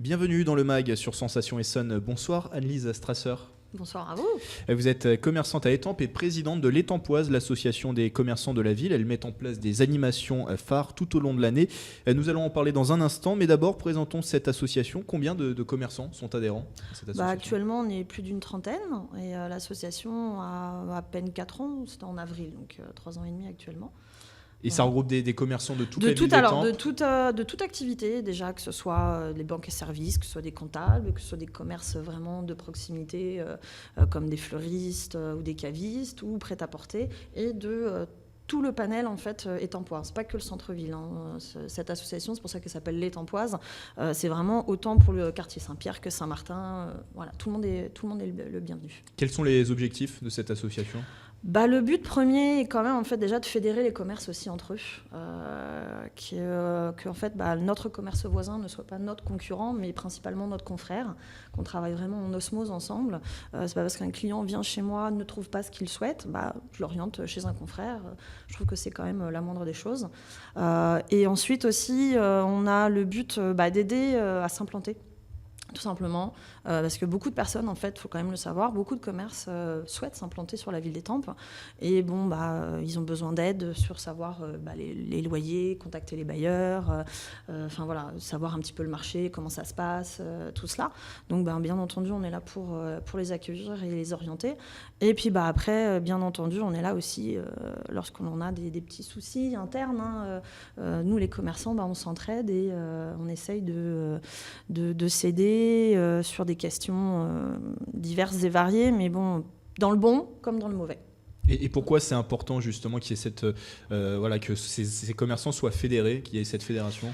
Bienvenue dans le MAG sur Sensation Essonne. Bonsoir Anne-Lise Strasser. Bonsoir à vous. Vous êtes commerçante à Étampes et présidente de l'Étampoise, l'association des commerçants de la ville. Elle met en place des animations phares tout au long de l'année. Nous allons en parler dans un instant, mais d'abord présentons cette association. Combien de commerçants sont adhérents à cette association ? Actuellement, on est plus d'une trentaine et l'association a à peine 4 ans. C'était en avril, donc 3 ans et demi actuellement. Et ça regroupe des commerçants de toute la ville d'Étampes ? De toute activité, déjà, que ce soit les banques et services, que ce soit des comptables, que ce soit des commerces vraiment de proximité, comme des fleuristes ou des cavistes, ou prêt-à-porter, et de tout le panel en fait étampois. C'est pas que le centre-ville. Cette association, c'est pour ça qu'elle s'appelle l'Étampoise. C'est vraiment autant pour le quartier Saint-Pierre que Saint-Martin. Voilà, tout le monde est le bienvenu. Quels sont les objectifs de cette association ? Le but premier est quand même en fait déjà de fédérer les commerces aussi entre eux, que en fait notre commerce voisin ne soit pas notre concurrent, mais principalement notre confrère, qu'on travaille vraiment en osmose ensemble. C'est pas parce qu'un client vient chez moi ne trouve pas ce qu'il souhaite, je l'oriente chez un confrère. Je trouve que c'est quand même la moindre des choses. Et ensuite aussi, on a le but d'aider à s'implanter. Tout simplement, parce que beaucoup de personnes, en fait, il faut quand même le savoir, beaucoup de commerces souhaitent s'implanter sur la ville d'Étampes. Et ils ont besoin d'aide sur savoir les loyers, contacter les bailleurs, savoir un petit peu le marché, comment ça se passe, tout cela. Donc, bien entendu, on est là pour les accueillir et les orienter. Et puis, après, bien entendu, on est là aussi lorsqu'on a des petits soucis internes. Nous, les commerçants, on s'entraide et on essaye de s'aider sur des questions diverses et variées, mais dans le bon comme dans le mauvais. Et pourquoi c'est important justement qu'il y ait que ces commerçants soient fédérés, qu'il y ait cette fédération ?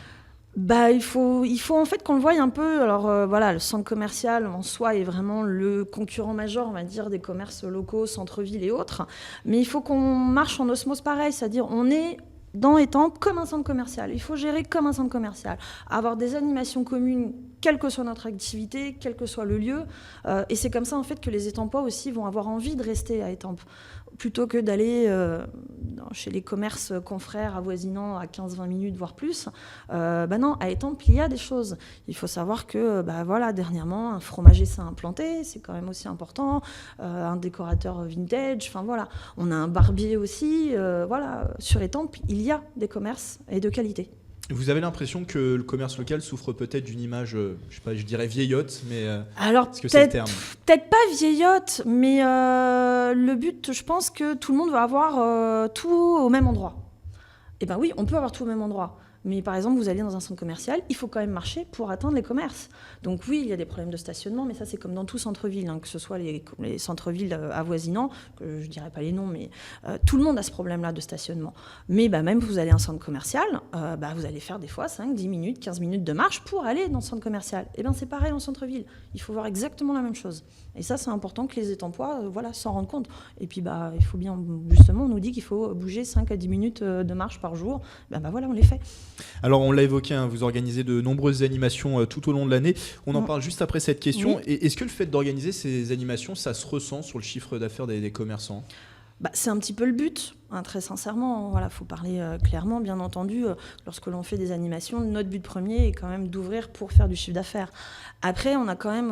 Il faut en fait qu'on le voie un peu. Alors le centre commercial en soi est vraiment le concurrent majeur, on va dire, des commerces locaux, centre-ville et autres. Mais il faut qu'on marche en osmose pareil, c'est-à-dire on est dans Étampes comme un centre commercial. Il faut gérer comme un centre commercial, avoir des animations communes, quelle que soit notre activité, quel que soit le lieu. Et c'est comme ça en fait que les Étampois aussi vont avoir envie de rester à Étampes, plutôt que d'aller chez les commerces confrères avoisinants à 15-20 minutes, voire plus. Non, à Étampes, il y a des choses. Il faut savoir que, dernièrement, un fromager s'est implanté, c'est quand même aussi important, un décorateur vintage, on a un barbier aussi. Sur Étampes, il y a des commerces et de qualité. Vous avez l'impression que le commerce local souffre peut-être d'une image, je dirais vieillotte, mais est-ce que c'est le terme ? Peut-être pas vieillotte, mais le but, je pense que tout le monde va avoir tout au même endroit. Eh bien oui, on peut avoir tout au même endroit. Mais par exemple, vous allez dans un centre commercial, il faut quand même marcher pour atteindre les commerces. Donc oui, il y a des problèmes de stationnement, mais ça c'est comme dans tout centre-ville, que ce soit les centres-villes avoisinants, que je ne dirais pas les noms, mais tout le monde a ce problème-là de stationnement. Mais même vous allez à un centre commercial, vous allez faire des fois 5, 10 minutes, 15 minutes de marche pour aller dans le centre commercial. Et bien c'est pareil en centre-ville, il faut voir exactement la même chose. Et ça c'est important que les Étampois s'en rendent compte. Et puis il faut bien, justement, on nous dit qu'il faut bouger 5 à 10 minutes de marche par jour. On les fait. Alors on l'a évoqué, vous organisez de nombreuses animations tout au long de l'année. On en parle juste après cette question. Oui. Et est-ce que le fait d'organiser ces animations, ça se ressent sur le chiffre d'affaires des commerçants ? C'est un petit peu le but, très sincèrement. Il faut parler clairement, bien entendu. Lorsque l'on fait des animations, notre but premier est quand même d'ouvrir pour faire du chiffre d'affaires. Après, on a quand même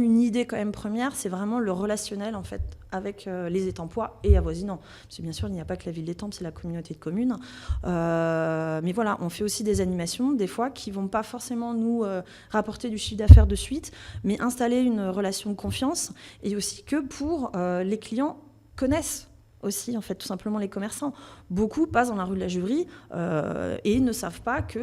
une idée quand même première, c'est vraiment le relationnel en fait avec les Étampois et avoisinants. Parce que bien sûr, il n'y a pas que la ville d'Étampes, c'est la communauté de communes. Mais on fait aussi des animations, des fois, qui ne vont pas forcément nous rapporter du chiffre d'affaires de suite, mais installer une relation de confiance et aussi que pour les clients connaissent aussi, en fait, tout simplement les commerçants. Beaucoup passent dans la rue de la Juverie et ne savent pas que,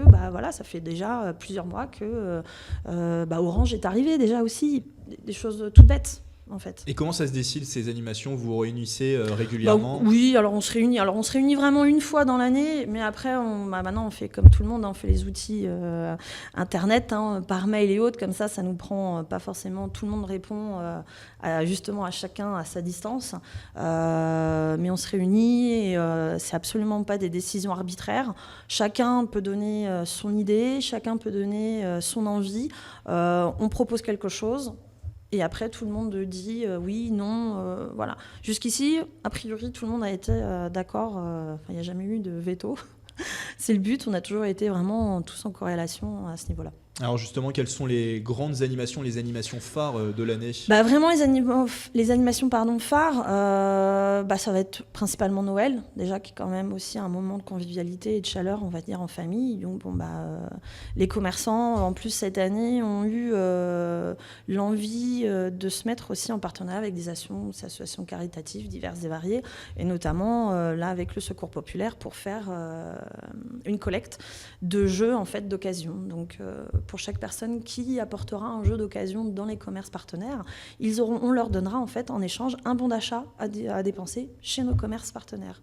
ça fait déjà plusieurs mois que Orange est arrivé déjà aussi, des choses toutes bêtes. En fait. Et comment ça se décide ces animations ? Vous vous réunissez régulièrement ? Oui, alors on se réunit vraiment une fois dans l'année, mais après maintenant on fait comme tout le monde, on fait les outils internet, par mail et autres, comme ça nous prend pas forcément, tout le monde répond justement à chacun à sa distance, mais on se réunit et c'est absolument pas des décisions arbitraires. Chacun peut donner son idée, chacun peut donner son envie, on propose quelque chose. Et après, tout le monde dit oui, non, voilà. Jusqu'ici, a priori, tout le monde a été d'accord. Il n'y a jamais eu de veto. C'est le but. On a toujours été vraiment tous en corrélation à ce niveau-là. Alors justement, quelles sont les grandes animations, les animations phares de l'année? Vraiment, les animations phares, ça va être principalement Noël, déjà, qui est quand même aussi un moment de convivialité et de chaleur, on va dire, en famille. Donc, les commerçants, en plus, cette année, ont eu l'envie de se mettre aussi en partenariat avec des associations caritatives diverses et variées, et notamment, là, avec le Secours populaire, pour faire une collecte de jeux, en fait, d'occasion. Donc, pour chaque personne qui apportera un jeu d'occasion dans les commerces partenaires, on leur donnera en fait en échange un bon d'achat à dépenser chez nos commerces partenaires.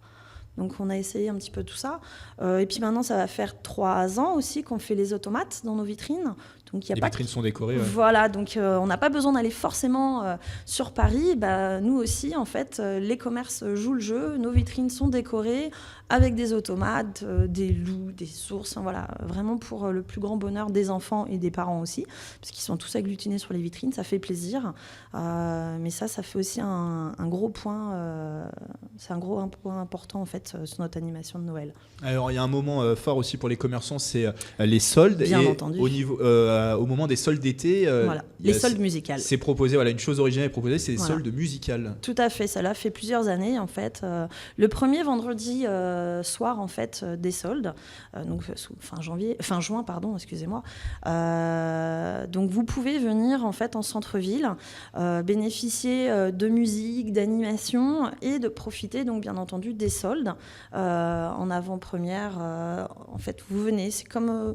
Donc on a essayé un petit peu tout ça. Et puis maintenant, ça va faire 3 ans aussi qu'on fait les automates dans nos vitrines. Donc, les vitrines sont décorées. Ouais. Voilà, donc on n'a pas besoin d'aller forcément sur Paris. Nous aussi, en fait, les commerces jouent le jeu. Nos vitrines sont décorées avec des automates, des loups, des ours. Voilà, vraiment pour le plus grand bonheur des enfants et des parents aussi, parce qu'ils sont tous agglutinés sur les vitrines. Ça fait plaisir. Mais ça fait aussi un gros point. C'est un point important, en fait, sur notre animation de Noël. Alors, il y a un moment phare aussi pour les commerçants, c'est les soldes. Bien entendu. Au moment des soldes d'été, les soldes musicales. C'est proposé, une chose originale est proposée, c'est les soldes musicales. Tout à fait, ça l'a fait plusieurs années en fait. Le premier vendredi soir en fait des soldes, donc fin juin pardon, excusez-moi. Donc vous pouvez venir en fait en centre-ville, bénéficier de musique, d'animation et de profiter donc bien entendu des soldes en avant-première. En fait, vous venez, c'est comme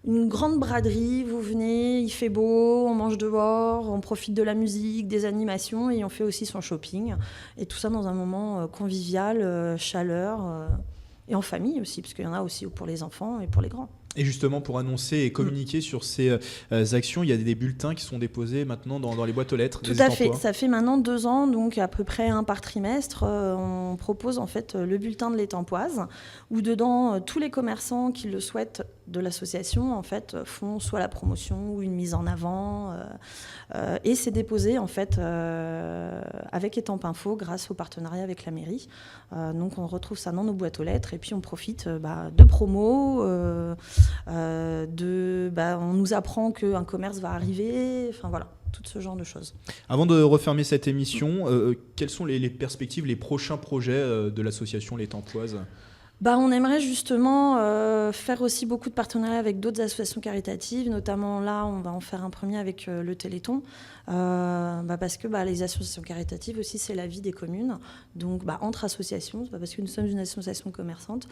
une grande braderie, vous venez, il fait beau, on mange dehors, on profite de la musique, des animations et on fait aussi son shopping. Et tout ça dans un moment convivial, chaleur et en famille aussi, parce qu'il y en a aussi pour les enfants et pour les grands. Et justement, pour annoncer et communiquer sur ces actions, il y a des bulletins qui sont déposés maintenant dans les boîtes aux lettres. Tout à fait. Ça fait maintenant 2 ans, donc à peu près un par trimestre, on propose en fait le bulletin de l'Étampoise, où dedans tous les commerçants qui le souhaitent de l'association en fait font soit la promotion ou une mise en avant, et c'est déposé en fait avec Étampes Info grâce au partenariat avec la mairie. Donc on retrouve ça dans nos boîtes aux lettres et puis on profite de promos. On nous apprend qu'un commerce va arriver, enfin voilà, tout ce genre de choses. Avant de refermer cette émission, quelles sont les perspectives, les prochains projets de l'association l'Étampoise ? On aimerait justement faire aussi beaucoup de partenariats avec d'autres associations caritatives, notamment là, on va en faire un premier avec le Téléthon, parce que les associations caritatives aussi, c'est la vie des communes. Donc, entre associations, c'est pas parce que nous sommes une association commerçante,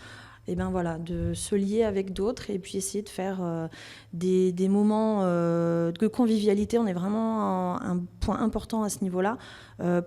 de se lier avec d'autres et puis essayer de faire des moments de convivialité. On est vraiment un point important à ce niveau-là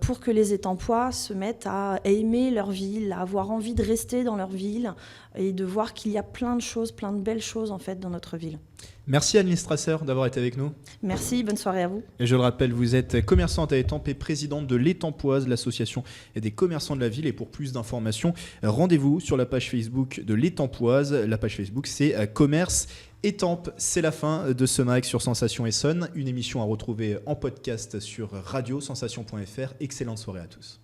pour que les Étampois se mettent à aimer leur ville, à avoir envie de rester dans leur ville et de voir qu'il y a plein de choses, plein de belles choses en fait dans notre ville. Merci Anne Strasser d'avoir été avec nous. Merci, bonne soirée à vous. Et je le rappelle, vous êtes commerçante à Étampes et présidente de l'Étampoise, l'association des commerçants de la ville. Et pour plus d'informations, rendez-vous sur la page Facebook de l'Étampoise. La page Facebook, c'est Commerce Étampes. C'est la fin de ce MAG sur Sensation Essonne, une émission à retrouver en podcast sur radiosensation.fr. Excellente soirée à tous.